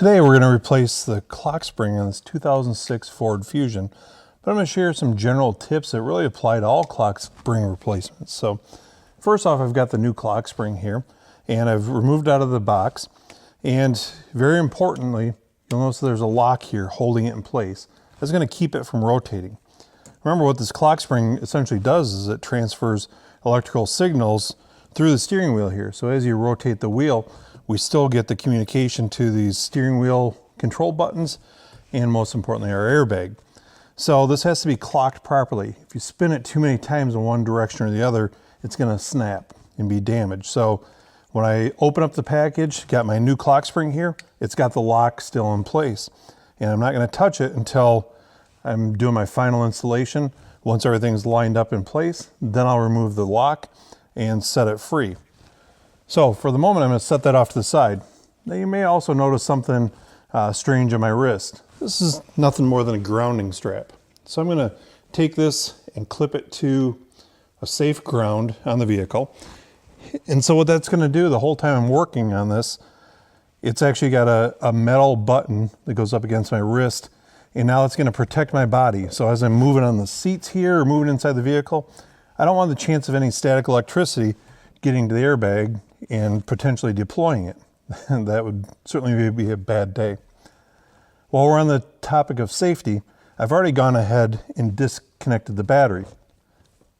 Today we're going to replace the clock spring on this 2006 Ford Fusion, but I'm going to share some general tips that really apply to all clock spring replacements. So first off, I've got the new clock spring here and I've removed it out of the box, and very importantly, you'll notice there's a lock here holding it in place. That's going to keep it from rotating. Remember, what this clock spring essentially does is it transfers electrical signals through the steering wheel here. So as you rotate the wheel, we still get the communication to these steering wheel control buttons and, most importantly, our airbag. So this has to be clocked properly. If you spin it too many times in one direction or the other, it's going to snap and be damaged. So when I open up the package, got my new clock spring here, it's got the lock still in place. And I'm not going to touch it until I'm doing my final installation. Once everything's lined up in place, then I'll remove the lock and set it free. So for the moment, I'm going to set that off to the side. Now you may also notice something strange on my wrist. This is nothing more than a grounding strap. So I'm going to take this and clip it to a safe ground on the vehicle. And so what that's going to do the whole time I'm working on this, it's actually got a metal button that goes up against my wrist, and now it's going to protect my body. So as I'm moving on the seats here or moving inside the vehicle, I don't want the chance of any static electricity getting to the airbag and potentially deploying it. That would certainly be a bad day. While we're on the topic of safety, I've already gone ahead and disconnected the battery.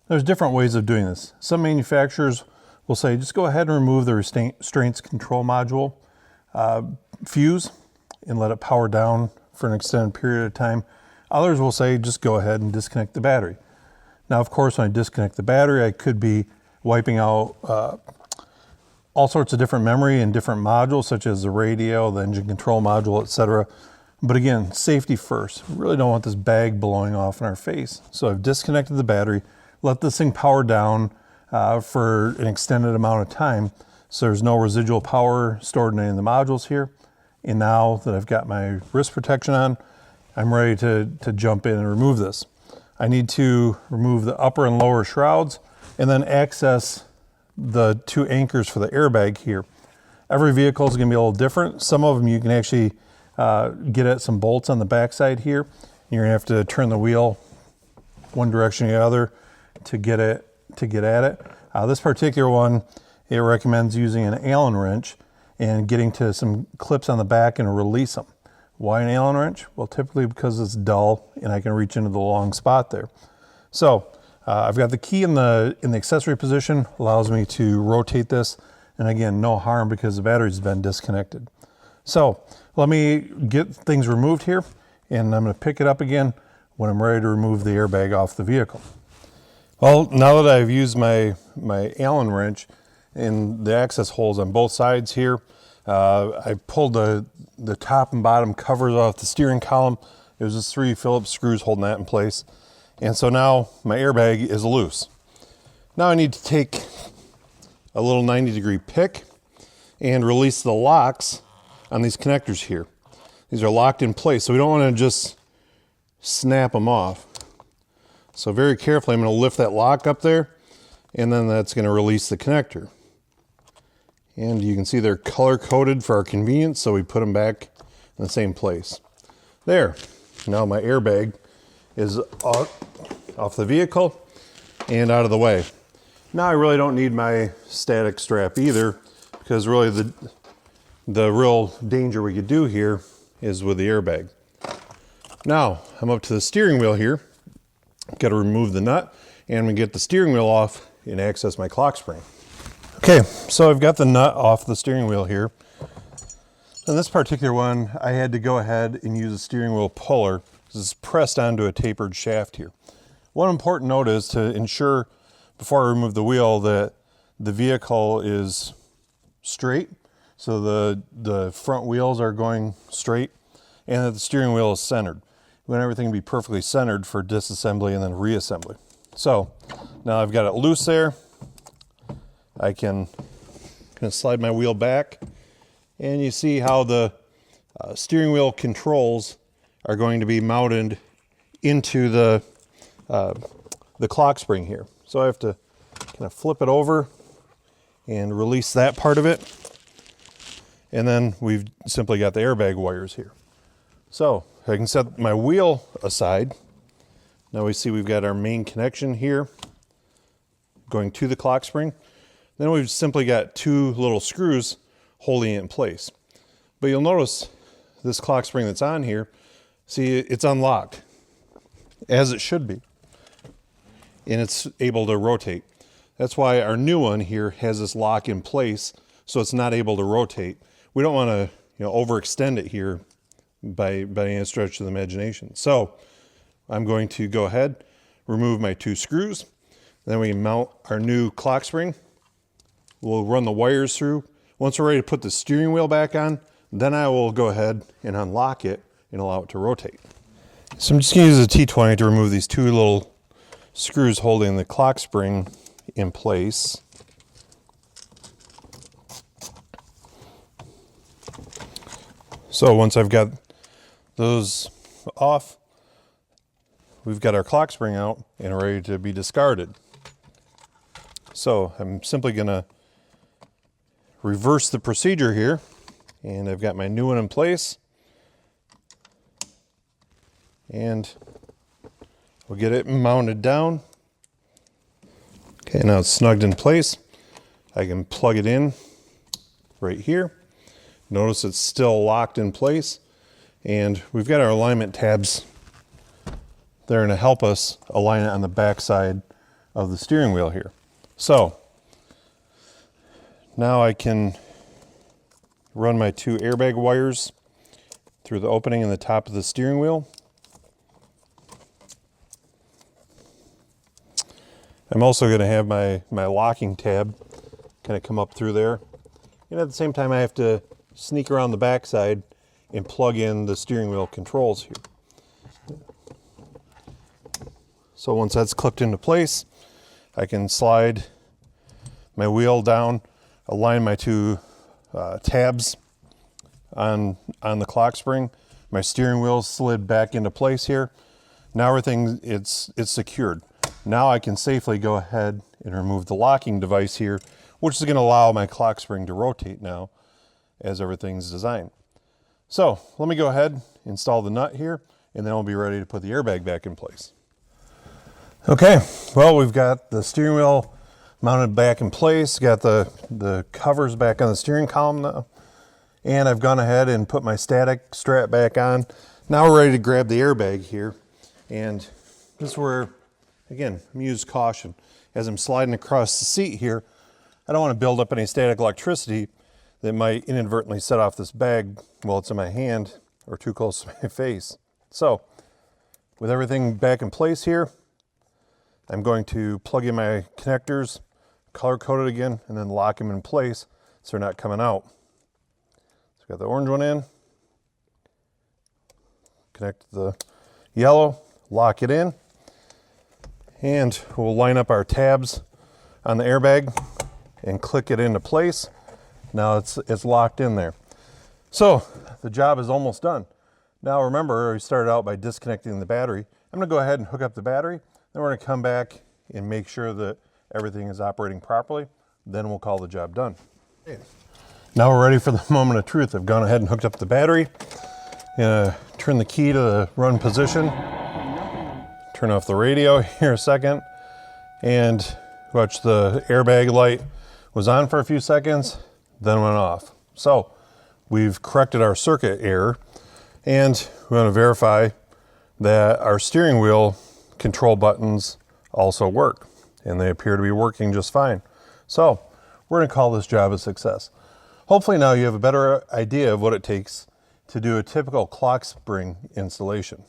There's different ways of doing this. Some manufacturers will say, just go ahead and remove the restraints control module fuse and let it power down for an extended period of time. Others will say, just go ahead and disconnect the battery. Now, of course, when I disconnect the battery, I could be wiping out all sorts of different memory and different modules, such as the radio, the engine control module, etc. But again, safety first. We really don't want this bag blowing off in our face. So I've disconnected the battery, let this thing power down for an extended amount of time, so there's no residual power stored in any of the modules here. And now that I've got my wrist protection on, I'm ready to jump in and remove this. I need to remove the upper and lower shrouds and then access the two anchors for the airbag here. Every vehicle is going to be a little different. Some of them you can actually get at some bolts on the backside here. You're going to have to turn the wheel one direction or the other to get at it. This particular one, it recommends using an Allen wrench and getting to some clips on the back and release them. Why an Allen wrench? Well, typically because it's dull and I can reach into the long spot there. So I've got the key in the accessory position, allows me to rotate this, and again, no harm because the battery's been disconnected. So let me get things removed here, and I'm going to pick it up again when I'm ready to remove the airbag off the vehicle. Well, now that I've used my Allen wrench in the access holes on both sides here, I pulled the top and bottom covers off the steering column. There's just 3 Phillips screws holding that in place. And so now my airbag is loose. Now I need to take a little 90-degree pick and release the locks on these connectors here. These are locked in place, so we don't want to just snap them off. So very carefully, I'm going to lift that lock up there, and then that's going to release the connector. And you can see they're color-coded for our convenience, so we put them back in the same place. There. Now my airbag is off the vehicle and out of the way. Now I really don't need my static strap either, because really the real danger we could do here is with the airbag. Now I'm up to the steering wheel here. Got to remove the nut and we get the steering wheel off and access my clock spring. Okay, so I've got the nut off the steering wheel here. On this particular one, I had to go ahead and use a steering wheel puller. This is pressed onto a tapered shaft here. One important note is to ensure before I remove the wheel that the vehicle is straight, so the front wheels are going straight, and that the steering wheel is centered. We want everything to be perfectly centered for disassembly and then reassembly. So now I've got it loose there. I can slide my wheel back, and you see how the steering wheel controls are going to be mounted into the clock spring here. So I have to kind of flip it over and release that part of it. And then we've simply got the airbag wires here. So I can set my wheel aside. Now we see we've got our main connection here going to the clock spring. Then we've simply got two little screws holding it in place. But you'll notice this clock spring that's on here, see, it's unlocked, as it should be. And it's able to rotate. That's why our new one here has this lock in place, so it's not able to rotate. We don't want to, overextend it here by any stretch of the imagination. So I'm going to go ahead, remove my two screws. Then we mount our new clock spring. We'll run the wires through. Once we're ready to put the steering wheel back on, then I will go ahead and unlock it and allow it to rotate. So I'm just going to use a T20 to remove these two little screws holding the clock spring in place. So once I've got those off, we've got our clock spring out and ready to be discarded. So I'm simply going to reverse the procedure here, and I've got my new one in place, and we'll get it mounted down. Okay, now it's snugged in place. I can plug it in right here. Notice it's still locked in place, and we've got our alignment tabs. They're going to help us align it on the back side of the steering wheel here. So now I can run my two airbag wires through the opening in the top of the steering wheel. I'm also going to have my locking tab kind of come up through there. And at the same time, I have to sneak around the back side and plug in the steering wheel controls here. So once that's clipped into place, I can slide my wheel down, align my two tabs on the clock spring. My steering wheel slid back into place here. Now everything, it's secured. Now I can safely go ahead and remove the locking device here, which is going to allow my clock spring to rotate now as everything's designed. So let me go ahead, install the nut here, and then I'll be ready to put the airbag back in place. Okay, well, we've got the steering wheel mounted back in place, got the covers back on the steering column now, and I've gone ahead and put my static strap back on. Now we're ready to grab the airbag here, and this is where, again, I'm using caution. As I'm sliding across the seat here, I don't want to build up any static electricity that might inadvertently set off this bag while it's in my hand or too close to my face. So, with everything back in place here, I'm going to plug in my connectors, color code it again, and then lock them in place so they're not coming out. So got the orange one in, connect the yellow, lock it in, and we'll line up our tabs on the airbag and click it into place. Now it's locked in there. So the job is almost done. Now remember, we started out by disconnecting the battery. I'm going to go ahead and hook up the battery. Then we're going to come back and make sure that everything is operating properly. Then we'll call the job done. Now we're ready for the moment of truth. I've gone ahead and hooked up the battery. Turn the key to the run position. Turn off the radio here a second. And watch, the airbag light was on for a few seconds, then went off. So we've corrected our circuit error, and we want to verify that our steering wheel control buttons also work, and they appear to be working just fine. So we're going to call this job a success. Hopefully now you have a better idea of what it takes to do a typical clock spring installation.